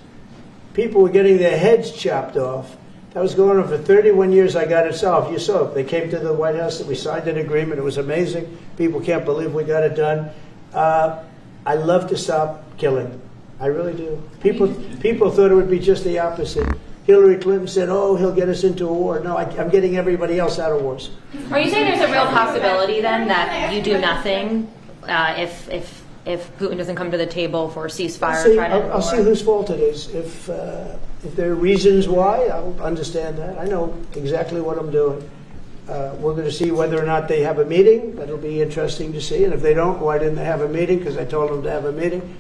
Speaker 1: People were getting their heads chopped off. That was going on for 31 years. I got it solved. You saw it. They came to the White House, and we signed an agreement. It was amazing. People can't believe we got it done. I love to stop killing. I really do. People thought it would be just the opposite. Hillary Clinton said, "Oh, he'll get us into a war." No, I'm getting everybody else out of wars.
Speaker 10: Are you saying there's a real possibility then that you do nothing if Putin doesn't come to the table for a ceasefire?
Speaker 1: I'll see whose fault it is. If there are reasons why, I'll understand that. I know exactly what I'm doing. We're going to see whether or not they have a meeting. That'll be interesting to see. And if they don't, why didn't they have a meeting? Because I told them to have a meeting.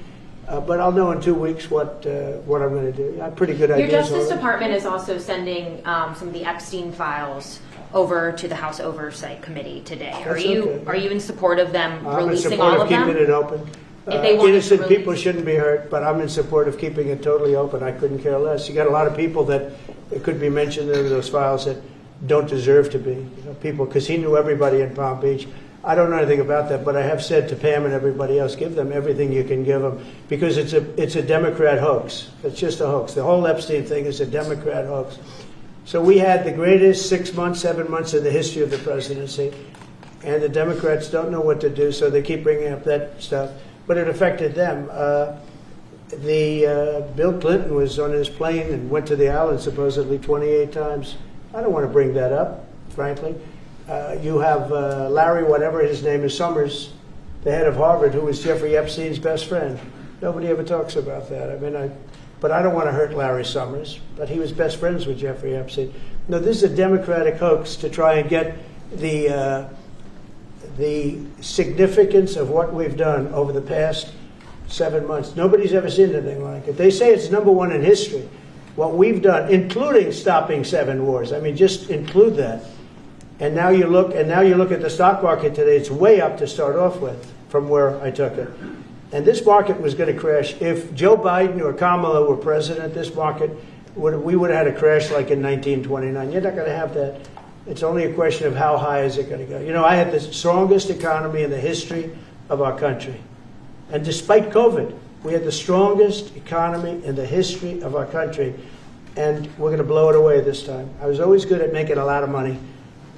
Speaker 1: But I'll know in 2 weeks what I'm going to do. I have pretty good ideas.
Speaker 10: Your Justice Department is also sending some of the Epstein files over to the House Oversight Committee today. Are you in support of them releasing all of them?
Speaker 1: I'm in support of keeping it open.
Speaker 10: If they want
Speaker 1: innocent people shouldn't be hurt, but I'm in support of keeping it totally open. I couldn't care less. You got a lot of people that it could be mentioned in those files that don't deserve to be. People, because he knew everybody in Palm Beach. I don't know anything about that, but I have said to Pam and everybody else, give them everything you can give them, because it's a Democrat hoax. It's just a hoax. The whole Epstein thing is a Democrat hoax. So we had the greatest 6 months, 7 months in the history of the presidency, and the Democrats don't know what to do, so they keep bringing up that stuff. But it affected them. Bill Clinton was on his plane and went to the island supposedly 28 times. I don't want to bring that up, frankly. You have Larry, whatever his name is, Summers, the head of Harvard, who was Jeffrey Epstein's best friend. Nobody ever talks about that. I mean, but I don't want to hurt Larry Summers, but he was best friends with Jeffrey Epstein. No, this is a Democratic hoax to try and get the significance of what we've done over the past 7 months. Nobody's ever seen anything like it. They say it's #1 in history. What we've done, including stopping 7 wars. I mean, just include that. And now you look at the stock market today. It's way up to start off with from where I took it. And this market was going to crash. If Joe Biden or Kamala were president, this market we would have had a crash like in 1929. You're not going to have that. It's only a question of how high is it going to go. You know, I had the strongest economy in the history of our country. And despite COVID, we had the strongest economy in the history of our country. And we're going to blow it away this time. I was always good at making a lot of money.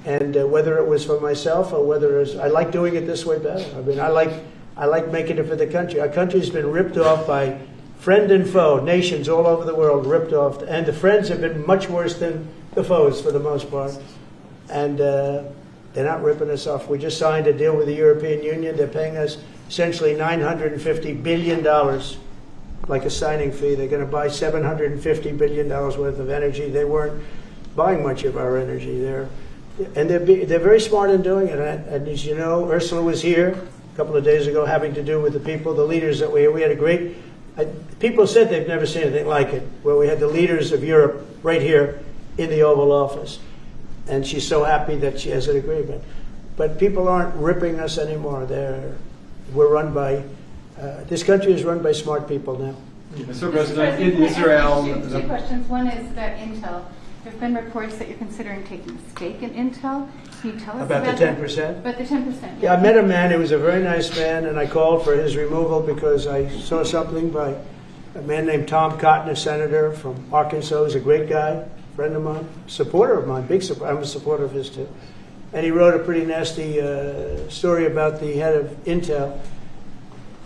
Speaker 1: And whether it was for myself or whether it was, I like doing it this way better. I mean, I like making it for the country. Our country's been ripped off by friend and foe, nations all over the world ripped off. And the friends have been much worse than the foes for the most part. And they're not ripping us off. We just signed a deal with the European Union. They're paying us essentially $950 billion, like a signing fee. They're going to buy $750 billion worth of energy. They weren't buying much of our energy there. And they're very smart in doing it. And as you know, Ursula was here a couple of days ago having to do with the people, the leaders that we had a great, people said they've never seen anything like it, where we had the leaders of Europe right here in the Oval Office. And she's so happy that she has an agreement. But people aren't ripping us anymore. We're run by, this country is run by smart people now.
Speaker 8: Mr. President, in Israel...
Speaker 13: Two questions. One is about Intel. There have been reports that you're considering taking a stake in Intel. Can you tell us about
Speaker 1: the 10%?
Speaker 13: About the 10%.
Speaker 1: Yeah, I met a man. He was a very nice man, and I called for his removal because I saw something by a man named Tom Cotton, a senator from Arkansas. He's a great guy, friend of mine, supporter of mine, big supporter. I'm a supporter of his too. And he wrote a pretty nasty story about the head of Intel.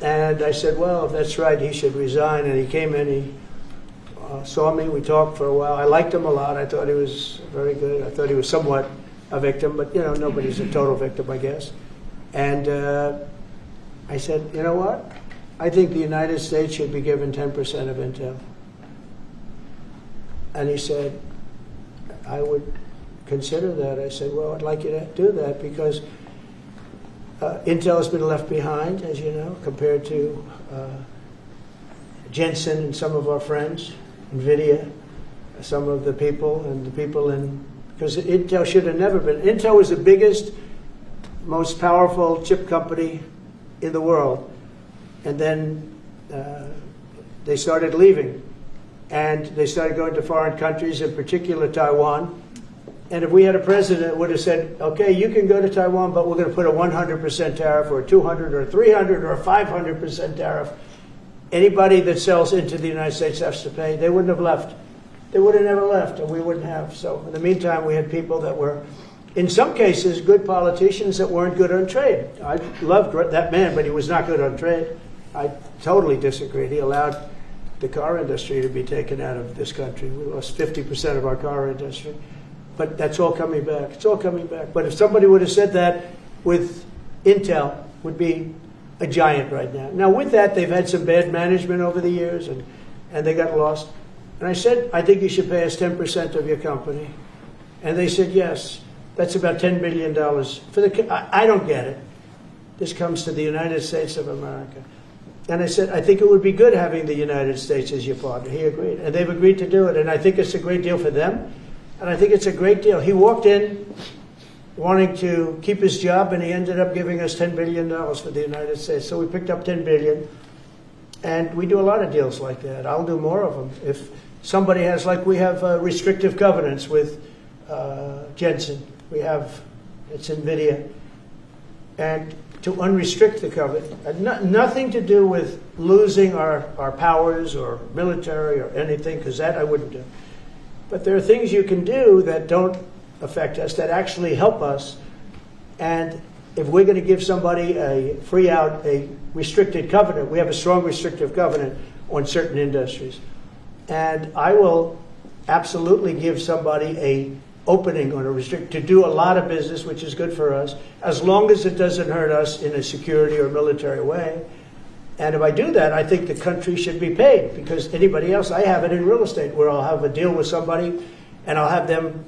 Speaker 1: And I said, well, if that's right, he should resign. And he came in, he saw me, we talked for a while. I liked him a lot. I thought he was very good. I thought he was somewhat a victim, but, you know, nobody's a total victim, I guess. And I said, you know what? I think the United States should be given 10% of Intel. And he said, I would consider that. I said, well, I'd like you to do that because Intel has been left behind, as you know, compared to Jensen and some of our friends, NVIDIA, some of the people, and the people in because Intel should have never been. Intel was the biggest, most powerful chip company in the world. And then they started leaving. And they started going to foreign countries, in particular Taiwan. And if we had a president that would have said, okay, you can go to Taiwan, but we're going to put a 100% tariff or a 200 or 300 or a 500% tariff, anybody that sells into the United States has to pay. They wouldn't have left. They would have never left, and we wouldn't have. So in the meantime, we had people that were, in some cases, good politicians that weren't good on trade. I loved that man, but he was not good on trade. I totally disagree. He allowed the car industry to be taken out of this country. We lost 50% of our car industry. But that's all coming back. It's all coming back. But if somebody would have said that with Intel, would be a giant right now. Now, with that, they've had some bad management over the years, and they got lost. And I said, I think you should pay us 10% of your company. And they said, yes. That's about $10 billion. I don't get it. This comes to the United States of America. And I said, I think it would be good having the United States as your partner. He agreed. And they've agreed to do it. And I think it's a great deal for them. And I think it's a great deal. He walked in wanting to keep his job, and he ended up giving us $10 billion for the United States. So we picked up $10 billion. And we do a lot of deals like that. I'll do more of them. If somebody has, like we have restrictive covenants with Jensen. We have, it's NVIDIA. And to unrestrict the covenant, nothing to do with losing our powers or military or anything, because that I wouldn't do. But there are things you can do that don't affect us, that actually help us. And if we're going to give somebody a free out, a restricted covenant, we have a strong restrictive covenant on certain industries. And I will absolutely give somebody a opening on a to do a lot of business, which is good for us, as long as it doesn't hurt us in a security or military way. And if I do that, I think the country should be paid, because anybody else, I have it in real estate where I'll have a deal with somebody and I'll have them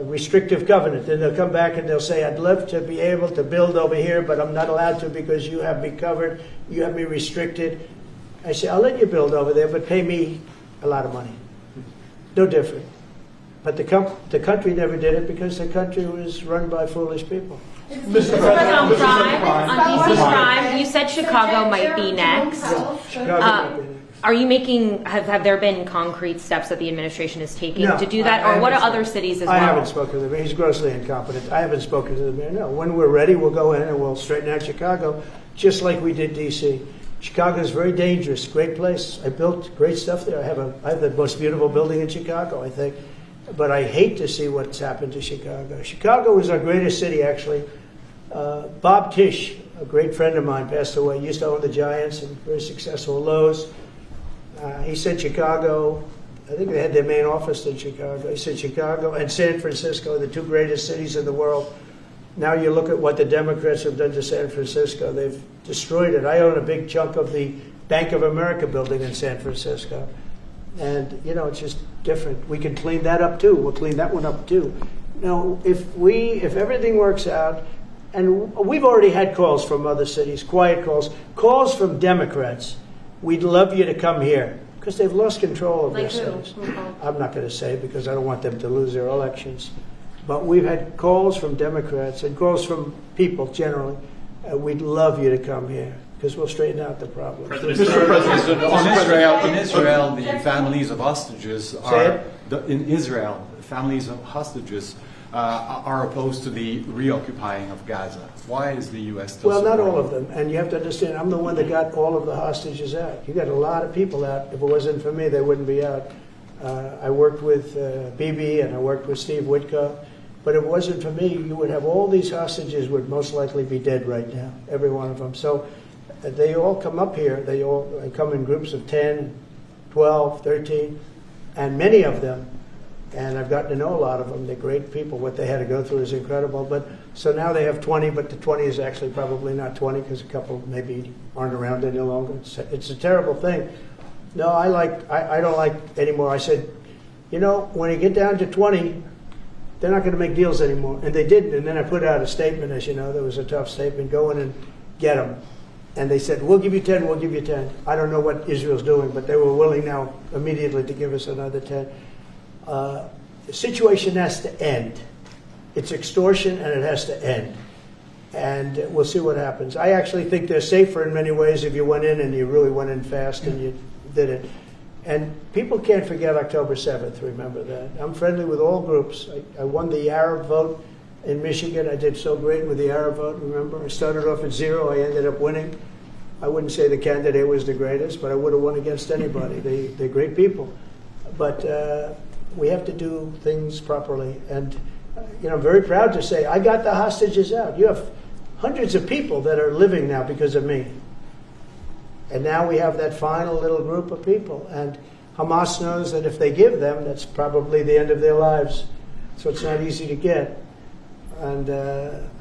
Speaker 1: restrictive covenant. Then they'll come back and they'll say, I'd love to be able to build over here, but I'm not allowed to because you have me covered, you have me restricted. I say, I'll let you build over there, but pay me a lot of money. No different. But the country never did it because the country was run by foolish people.
Speaker 10: Mr. President, on DC's crime, you said Chicago might be next. Are you making, have there been concrete steps that the administration is taking to do that? Or what are other cities as well?
Speaker 1: I haven't spoken to the mayor. He's grossly incompetent. I haven't spoken to the mayor. No. When we're ready, we'll go in and we'll straighten out Chicago, just like we did D.C. Chicago is very dangerous. Great place. I built great stuff there. I have the most beautiful building in Chicago, I think. But I hate to see what's happened to Chicago. Chicago was our greatest city, actually. Bob Tisch, a great friend of mine, passed away. He used to own the Giants and very successful Lowe's. He said Chicago, I think they had their main office in Chicago. He said Chicago and San Francisco, the two greatest cities in the world. Now you look at what the Democrats have done to San Francisco. They've destroyed it. I own a big chunk of the Bank of America building in San Francisco. And, you know, it's just different. We can clean that up, too. We'll clean that one up, too. Now, if everything works out, and we've already had calls from other cities, quiet calls from Democrats. We'd love you to come here, because they've lost control of their cities. I'm not going to say, because I don't want them to lose their elections. But we've had calls from Democrats and calls from people generally. We'd love you to come here, because we'll straighten out the problem.
Speaker 8: Mr. President, in Israel, the families of hostages are are opposed to the reoccupying of Gaza. Why is the U.S. still
Speaker 1: Well, not all
Speaker 8: supporting
Speaker 1: of them. And you have to understand, I'm the one that got all of the hostages out. You got a lot of people out. If it wasn't for me, they wouldn't be out. I worked with Bibi and I worked with Steve Witkoff. But if it wasn't for me, you would have all these hostages would most likely be dead right now, every one of them. So they all come up here. They all come in groups of 10, 12, 13, and many of them, and I've gotten to know a lot of them. They're great people. What they had to go through is incredible. But so now they have 20, but the 20 is actually probably not 20 because a couple maybe aren't around any longer. It's a terrible thing. No, I don't like anymore. I said, you know, when you get down to 20, they're not going to make deals anymore. And they didn't. And then I put out a statement, as you know, there was a tough statement, go in and get them. And they said, we'll give you 10, we'll give you 10. I don't know what Israel's doing, but they were willing now immediately to give us another 10. the situation has to end. It's extortion, and it has to end. And we'll see what happens. I actually think they're safer in many ways if you went in and you really went in fast and you did it. And people can't forget October 7th, remember that. I'm friendly with all groups. I won the Arab vote in Michigan. I did so great with the Arab vote, remember? I started off at 0, I ended up winning. I wouldn't say the candidate was the greatest, but I would have won against anybody. They're great people. But we have to do things properly. And I'm very proud to say I got the hostages out. You have hundreds of people that are living now because of me. And now we have that final little group of people. And Hamas knows that if they give them, that's probably the end of their lives. So it's not easy to get. And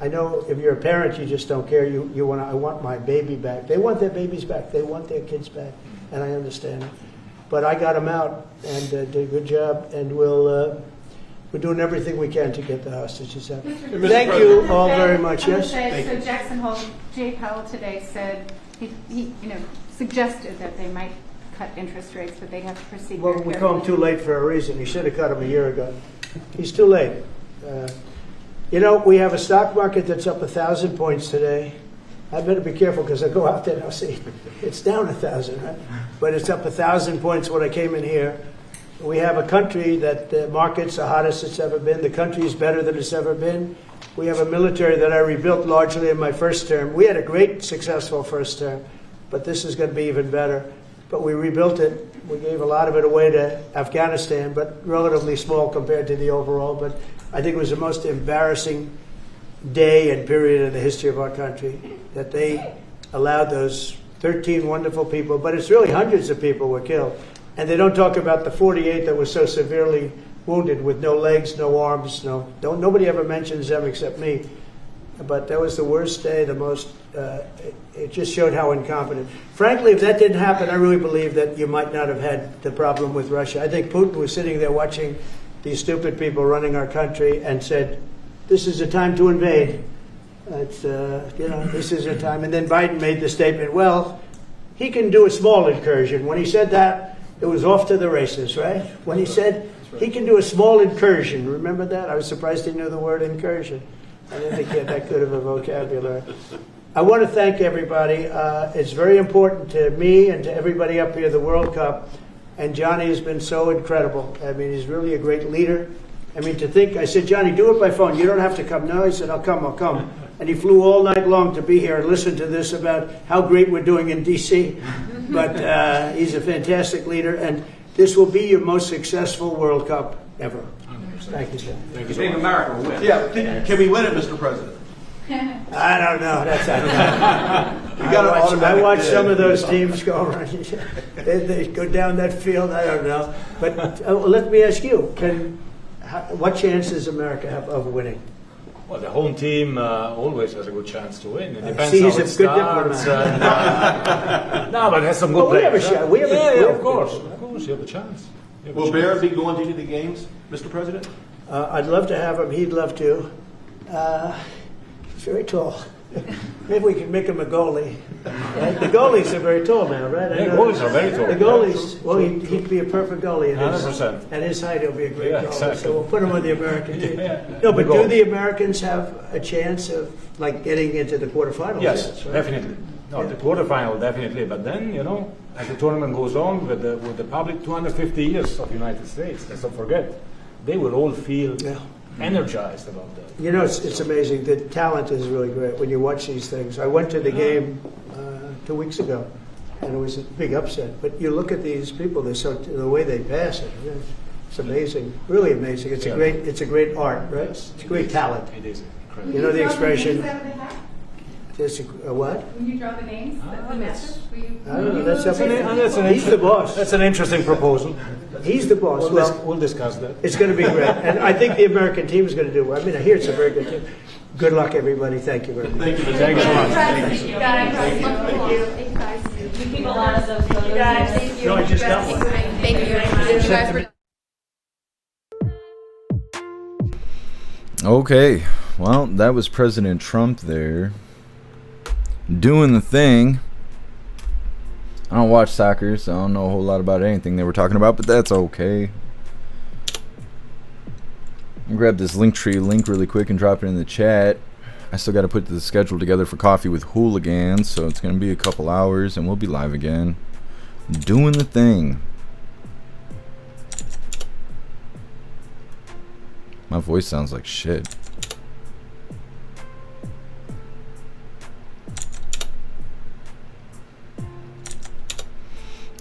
Speaker 1: I know if you're a parent, you just don't care. You want, I want my baby back. They want their babies back. They want their kids back. And I understand it. But I got them out and did a good job. And we're doing everything we can to get the hostages out. Thank you all very much. Yes?
Speaker 13: So Jackson Hole, Jay Powell today said he suggested that they might cut interest rates, but they have to proceed.
Speaker 1: Well, we call him too late for a reason. He should have cut him a year ago. He's too late. We have a stock market that's up 1,000 points today. I better be careful because I go out there and I'll see it's down 1,000, right? But it's up 1,000 points when I came in here. We have a country that the market's the hottest it's ever been. The country is better than it's ever been. We have a military that I rebuilt largely in my first term. We had a great, successful first term, but this is going to be even better. But we rebuilt it. We gave a lot of it away to Afghanistan, but relatively small compared to the overall. But I think it was the most embarrassing day and period in the history of our country that they allowed those 13 wonderful people, but it's really hundreds of people were killed. And they don't talk about the 48 that were so severely wounded with no legs, no arms, nobody ever mentions them except me. But that was the worst day, it just showed how incompetent. Frankly, if that didn't happen, I really believe that you might not have had the problem with Russia. I think Putin was sitting there watching these stupid people running our country and said, this is a time to invade. This is a time. And then Biden made the statement, well, he can do a small incursion. When he said that, it was off to the races, right? When he said he can do a small incursion, remember that? I was surprised he knew the word incursion. I didn't think he had that good of a vocabulary. I want to thank everybody. It's very important to me and to everybody up here, the World Cup. And Johnny has been so incredible. I mean, he's really a great leader. I mean, to think, I said, Johnny, do it by phone. You don't have to come. No, he said, I'll come. And he flew all night long to be here and listen to this about how great we're doing in D.C. But he's a fantastic leader. And this will be your most successful World Cup ever. Thank you, sir.
Speaker 3: Thank you. Think America will win. Yeah, can we win it, Mr. President?
Speaker 1: I don't know. I watched some of those teams go around. They go down that field. I don't know. But let me ask you: what chance does America have of winning?
Speaker 2: Well, the home team always has a good chance to win. It depends
Speaker 1: see,
Speaker 2: how
Speaker 1: he's
Speaker 2: it
Speaker 1: a good
Speaker 2: starts.
Speaker 1: diplomat.
Speaker 2: No, but there's some good players.
Speaker 1: We have a shot. We have
Speaker 2: of course, you have a chance.
Speaker 3: Will Barrett be going to any of the games, Mr. President?
Speaker 1: I'd love to have him. He'd love to. He's very tall. Maybe we can make him a goalie. Right? The goalies are very tall now, right?
Speaker 2: Goalies are very tall.
Speaker 1: The goalies, well, he'd be a perfect goalie.
Speaker 2: 100%.
Speaker 1: At his height, he'll be a great goalie.
Speaker 2: Exactly.
Speaker 1: So we'll put him on the American team. No, but
Speaker 2: Goal.
Speaker 1: do the Americans have a chance of getting into the quarterfinals?
Speaker 2: Yes,
Speaker 1: right?
Speaker 2: definitely. No, the quarterfinal definitely. But then, as the tournament goes on with the public, 250 years of United States. Let's not forget, they will all feel energized about that.
Speaker 1: It's amazing. The talent is really great when you watch these things. I went to the game 2 weeks ago, and it was a big upset. But you look at these people; the way they pass it. It's amazing, really amazing. It's a great art, right? It's a great talent.
Speaker 2: It is incredible.
Speaker 1: You know the expression. Just what?
Speaker 13: When you draw the names, the matches,
Speaker 1: I don't know. He's the boss.
Speaker 2: That's an interesting proposal.
Speaker 1: He's the boss.
Speaker 2: We'll discuss that.
Speaker 1: It's going to be great. And I think the American team is going to do well. I mean, I hear it's a very good team. Good luck, everybody. Thank you very much.
Speaker 3: Thank you.
Speaker 2: Thank you so much.
Speaker 13: Thank you guys.
Speaker 10: Thank you guys. We keep a lot of those photos.
Speaker 13: You guys.
Speaker 1: No, I just got one.
Speaker 10: Thank you very much. You guys for
Speaker 14: Okay, well, that was President Trump there doing the thing. I don't watch soccer, so I don't know a whole lot about anything they were talking about, but that's okay. I'll grab this Linktree link really quick and drop it in the chat. I still got to put the schedule together for Coffee with Hooligans, so it's going to be a couple hours and we'll be live again. Doing the thing. My voice sounds like shit.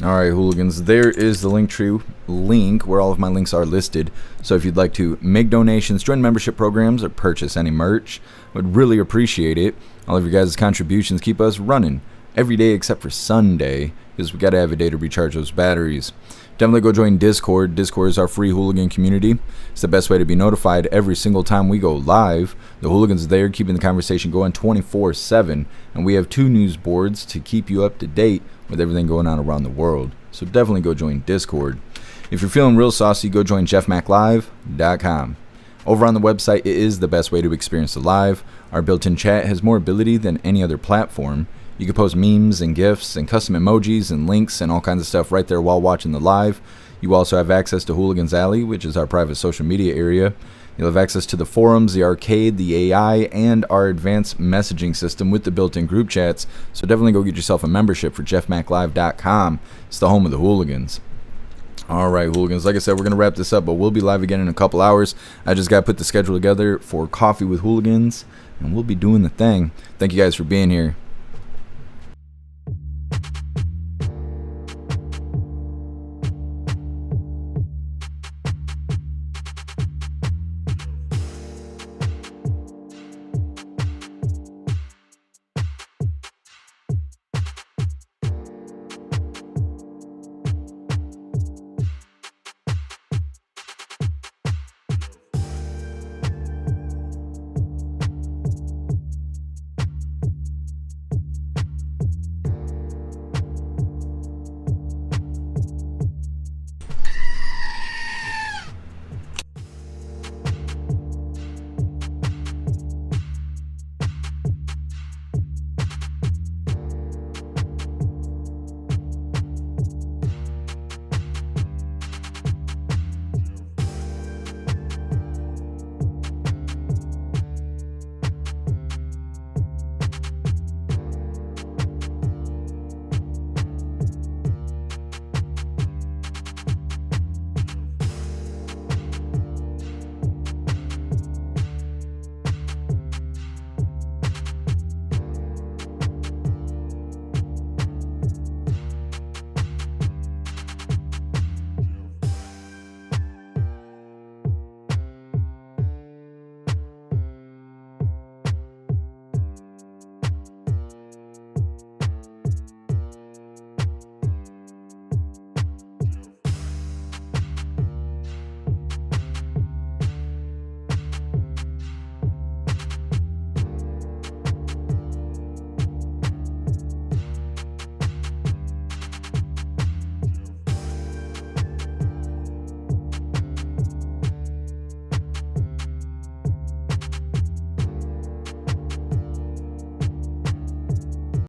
Speaker 14: Alright, Hooligans, there is the Linktree link where all of my links are listed. So if you'd like to make donations, join membership programs, or purchase any merch, I would really appreciate it. All of your guys' contributions keep us running every day except for Sunday, because we got to have a day to recharge those batteries. Definitely go join Discord. Discord is our free hooligan community. It's the best way to be notified every single time we go live. The Hooligans are there keeping the conversation going 24/7, and we have 2 news boards to keep you up to date with everything going on around the world. So definitely go join Discord. If you're feeling real saucy, go join jeffmaclive.com. Over on the website, it is the best way to experience the live. Our built-in chat has more ability than any other platform. You can post memes and GIFs and custom emojis and links and all kinds of stuff right there while watching the live. You also have access to Hooligans Alley, which is our private social media area. You'll have access to the forums, the arcade, the AI, and our advanced messaging system with the built-in group chats. So definitely go get yourself a membership for jeffmaclive.com. It's the home of the Hooligans. Alright, Hooligans, like I said, we're going to wrap this up, but we'll be live again in a couple hours. I just got to put the schedule together for Coffee with Hooligans, and we'll be doing the thing. Thank you guys for being here.